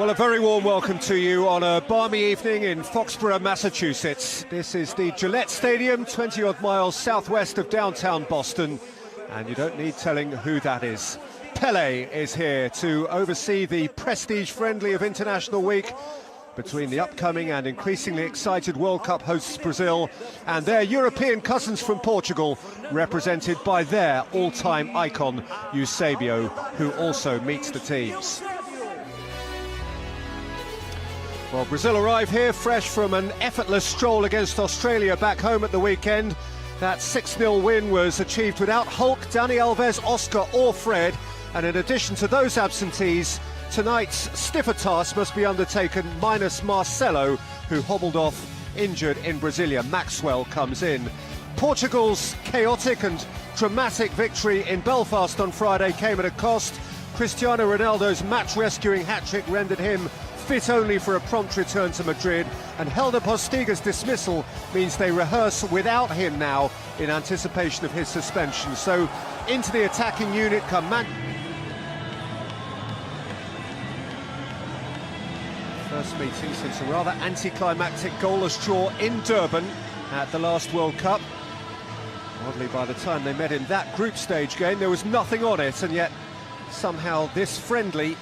Well, a very warm welcome to you on a balmy evening in Foxborough, Massachusetts. This is the Gillette Stadium, 20-odd miles southwest of downtown Boston, and you don't need telling who that is. Pelé is here to oversee the prestige-friendly of International Week between the upcoming and increasingly excited World Cup hosts Brazil and their European cousins from Portugal, represented by their all-time icon, Eusebio, who also meets the teams. Well, Brazil arrive here fresh from an effortless stroll against Australia back home at the weekend. That 6-0 win was achieved without Hulk, Dani Alves, Oscar or Fred. And in addition to those absentees, tonight's stiffer task must be undertaken minus Marcelo, who hobbled off injured in Brasilia. Maxwell comes in. Portugal's chaotic and dramatic victory in Belfast on Friday came at a cost. Cristiano Ronaldo's match-rescuing hat-trick rendered him fit only for a prompt return to Madrid, and Helder Postiga's dismissal means they rehearse without him now in anticipation of his suspension. So into the attacking unit come First meeting since a rather anticlimactic goalless draw in Durban at the last World Cup. Oddly, by the time they met in that group stage game, there was nothing on it, and yet somehow this friendly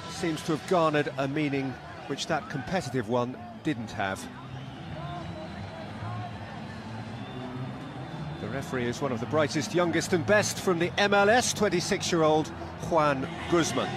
seems to have garnered a meaning which that competitive one didn't have. The referee is one of the brightest, youngest and best from the MLS, 26-year-old Juan Guzman.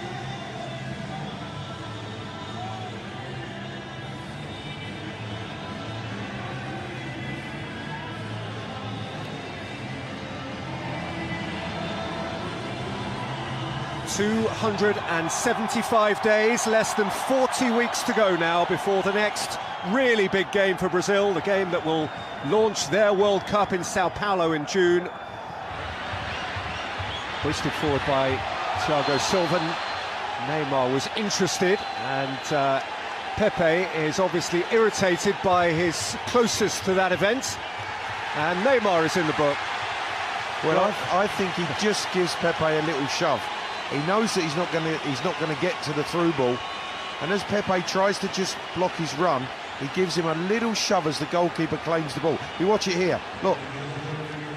...275 days, less than 40 weeks to go now before the next really big game for Brazil, the game that will launch their World Cup in Sao Paulo in June. Hoisted forward by Thiago Silva. Neymar was interested, and Pepe is obviously irritated by his closest to that event, and Neymar is in the book. Well, I think he just gives Pepe a little shove. He knows that he's not going to get to the through ball, and as Pepe tries to just block his run, he gives him a little shove as the goalkeeper claims the ball. You watch it here. Look,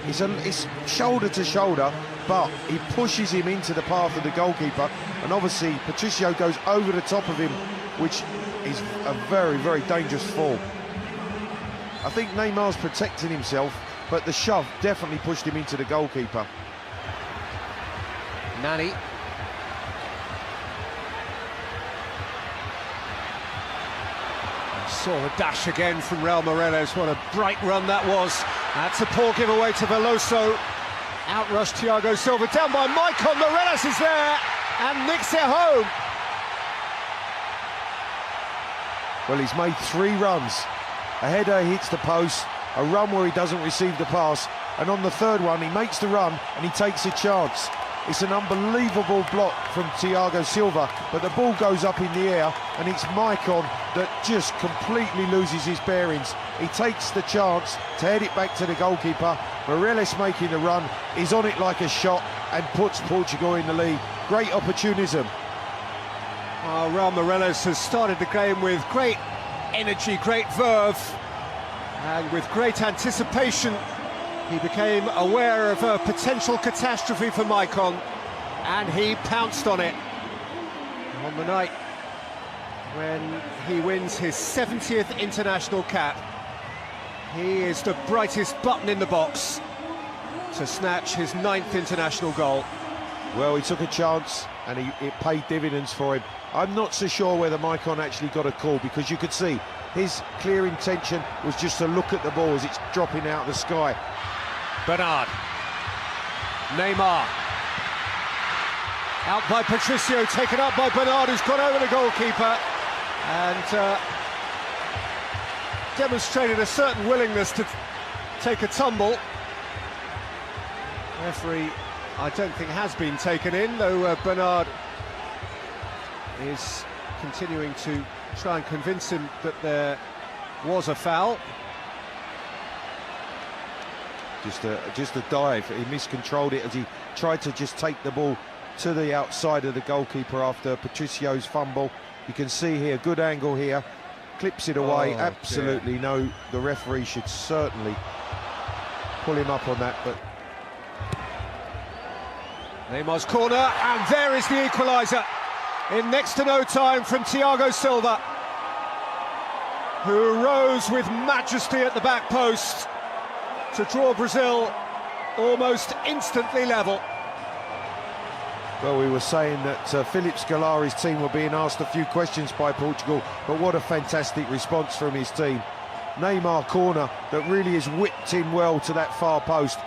it's shoulder to shoulder, but he pushes him into the path of the goalkeeper, and obviously Patricio goes over the top of him, which is a very, very dangerous fall. I think Neymar's protecting himself, but the shove definitely pushed him into the goalkeeper. Nani. Saw the dash again from Raul Morelos. What a bright run that was. That's a poor giveaway to Veloso. Outrushed Thiago Silva, down by Maicon. Morelos is there and nicks it home. Well, he's made 3 runs. A header hits the post, a run where he doesn't receive the pass, and on the third one he makes the run and he takes a chance. It's an unbelievable block from Thiago Silva, but the ball goes up in the air and it's Maicon that just completely loses his bearings. He takes the chance to head it back to the goalkeeper. Morelos making the run, is on it like a shot and puts Portugal in the lead. Great opportunism. Raul Morelos has started the game with great energy, great verve, and with great anticipation. He became aware of a potential catastrophe for Maicon, and he pounced on it on the night when he wins his 70th international cap. He is the brightest button in the box to snatch his 9th international goal. Well, he took a chance and it paid dividends for him. I'm not so sure whether Maicon actually got a call, because you could see his clear intention was just to look at the ball as it's dropping out of the sky. Bernard. Neymar. Out by Patricio, taken up by Bernard, who's gone over the goalkeeper and demonstrated a certain willingness to take a tumble. Referee, I don't think, has been taken in, though Bernard is continuing to try and convince him that there was a foul. Just a dive. He miscontrolled it as he tried to just take the ball to the outside of the goalkeeper after Patricio's fumble, You can see here, good angle here, clips it away. Oh, absolutely dear. no, the referee should certainly pull him up on that, but Neymar's corner, and there is the equaliser in next to no time from Thiago Silva, who rose with majesty at the back post to draw Brazil almost instantly level. well, we were saying that Philip Scolari's team were being asked a few questions by Portugal, but what a fantastic response from his team. Neymar corner that really is whipped in well to that far post,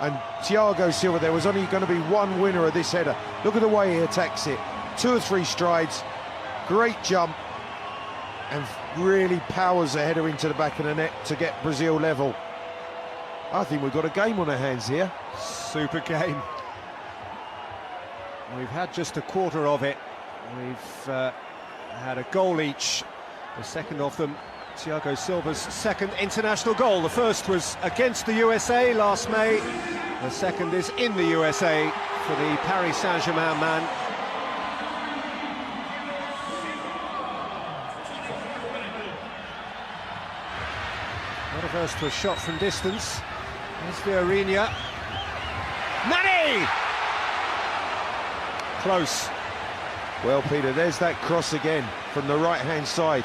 and Thiago Silva, there was only going to be one winner of this header. Look at the way he attacks it, 2 or 3 strides, great jump, and really powers the header into the back of the net to get Brazil level. I think we've got a game on our hands here. Super game. We've had just a quarter of it. We've had a goal each. The second of them, Thiago Silva's second international goal. The first was against the USA last May. The second is in the USA for the Paris Saint-Germain man. Not averse to a shot from distance. There's Vieirinha. Nani! Close. Well, Peter, there's that cross again from the right-hand side.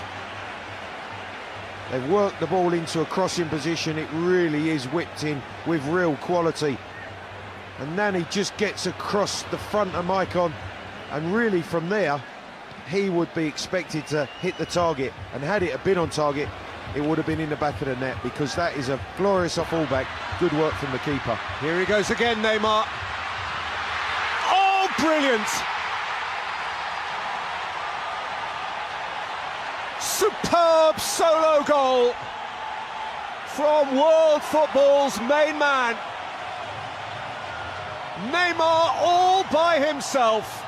They've worked the ball into a crossing position. It really is whipped in with real quality. And Nani just gets across the front of Maicon, and really from there, he would be expected to hit the target. And had it been on target, it would have been in the back of the net, because that is a glorious fullback. Good work from the keeper. Here he goes again, Neymar. Oh, brilliant! Superb solo goal from world football's main man. Neymar all by himself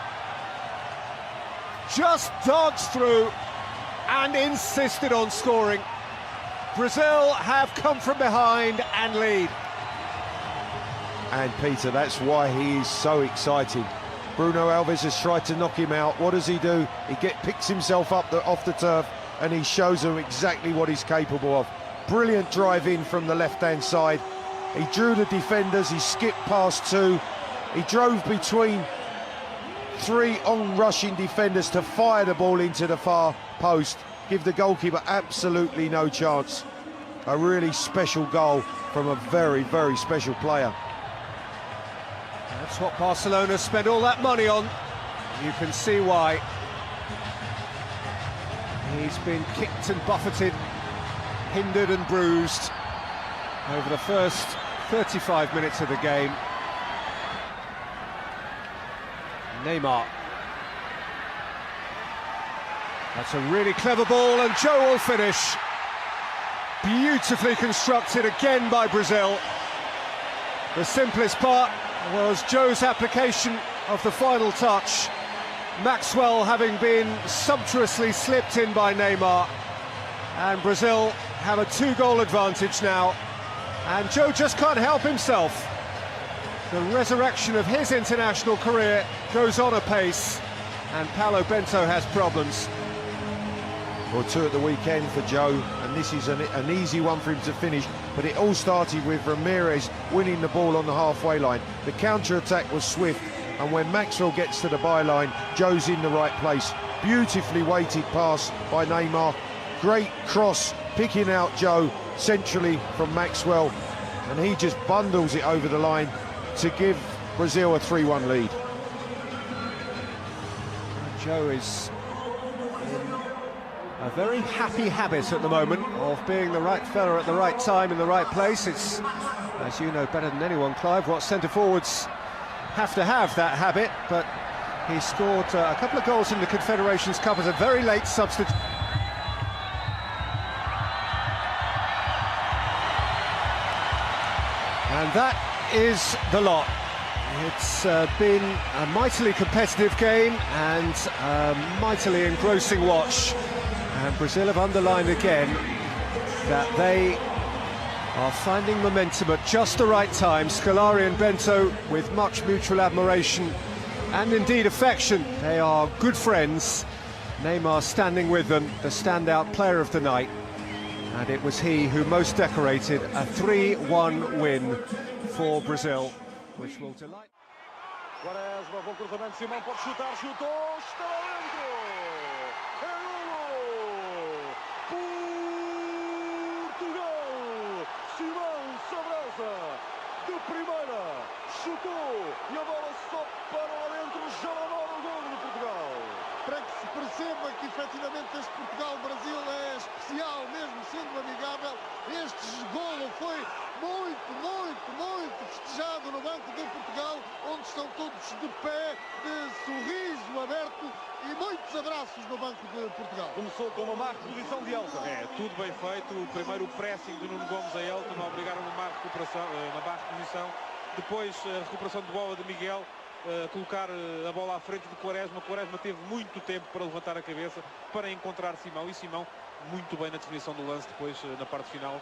just danced through and insisted on scoring. Brazil have come from behind and lead. And Peter, that's why he is so excited. Bruno Alves has tried to knock him out. What does he do? He picks himself up off the turf, and he shows them exactly what he's capable of. Brilliant drive in from the left-hand side. He drew the defenders, he skipped past 2. He drove between 3 on-rushing defenders to fire the ball into the far post, give the goalkeeper absolutely no chance. A really special goal from a very, very special player. That's what Barcelona spent all that money on. You can see why. He's been kicked and buffeted, hindered and bruised over the first 35 minutes of the game. Neymar. That's a really clever ball, and Joe will finish. Beautifully constructed again by Brazil. The simplest part was Joe's application of the final touch. Maxwell having been sumptuously slipped in by Neymar, and Brazil have a 2-goal advantage now, and Joe just can't help himself. The resurrection of his international career goes on apace, and Paulo Bento has problems. Well, 2 at the weekend for Joe, and this is an easy one for him to finish, but it all started with Ramirez winning the ball on the halfway line. The counter-attack was swift, and when Maxwell gets to the byline, Joe's in the right place. Beautifully weighted pass by Neymar. Great cross, picking out Joe centrally from Maxwell, and he just bundles it over the line to give Brazil a 3-1 lead. Joe is in a very happy habit at the moment of being the right fella at the right time in the right place. It's, as you know better than anyone, Clive, what centre-forwards have to have that habit, but he scored a couple of goals in the Confederations Cup as a very late substitute. And that is the lot. It's been a mightily competitive game and a mightily engrossing watch. And Brazil have underlined again that they are finding momentum at just the right time. Scolari and Bento with much mutual admiration and indeed affection. They are good friends, Neymar standing with them, the standout player of the night. And it was he who most decorated a 3-1 win for Brazil, which will delight. Quaresma, bom cruzamento, Simão pode chutar, chutou, está lá dentro! É golo! Portugal! Simão Sabrosa, de primeira, chutou e a bola só para lá dentro, já lá o golo de Portugal! Para que se perceba que efetivamente este Portugal-Brasil é especial, mesmo sendo amigável, este golo foi muito festejado no Banco de Portugal, onde estão todos de pé, de sorriso aberto e muitos abraços no Banco de Portugal. Começou com uma má reposição de Elton. É, tudo bem feito. O primeiro pressing de Nuno Gomes a Elton, não obrigaram uma má recuperação, uma má reposição. Depois a recuperação de bola de Miguel, colocar a bola à frente de Quaresma. Quaresma teve muito tempo para levantar a cabeça, para encontrar Simão, e Simão muito bem na definição do lance. Depois na parte final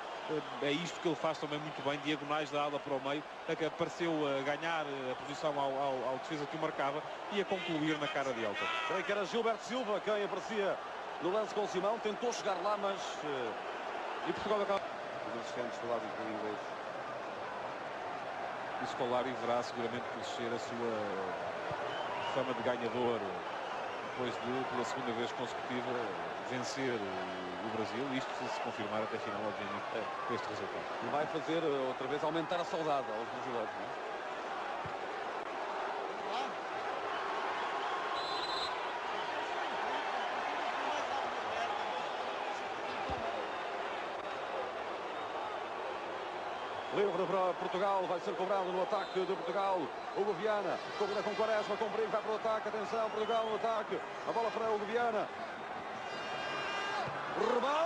é isto que ele faz também muito bem, diagonais da ala para o meio, que pareceu ganhar a posição ao defesa que o marcava e a concluir na cara de Elton. Creio que era Gilberto Silva quem aparecia no lance com o Simão, tentou chegar lá, mas E Portugal acaba os assistentes do árbitro inglês. O Scolari verá seguramente crescer a sua fama de ganhador depois de, pela segunda vez consecutiva, vencer o Brasil. Isto se confirmar até final, obviamente, com este resultado. e vai fazer outra vez aumentar a saudade aos brasileiros, não é? Livre para Portugal, vai ser cobrado no ataque de Portugal. Hugo Viana, combina com Quaresma, com perigo, vai para o ataque. Atenção, Portugal no ataque. A bola para Hugo Viana. Rebate.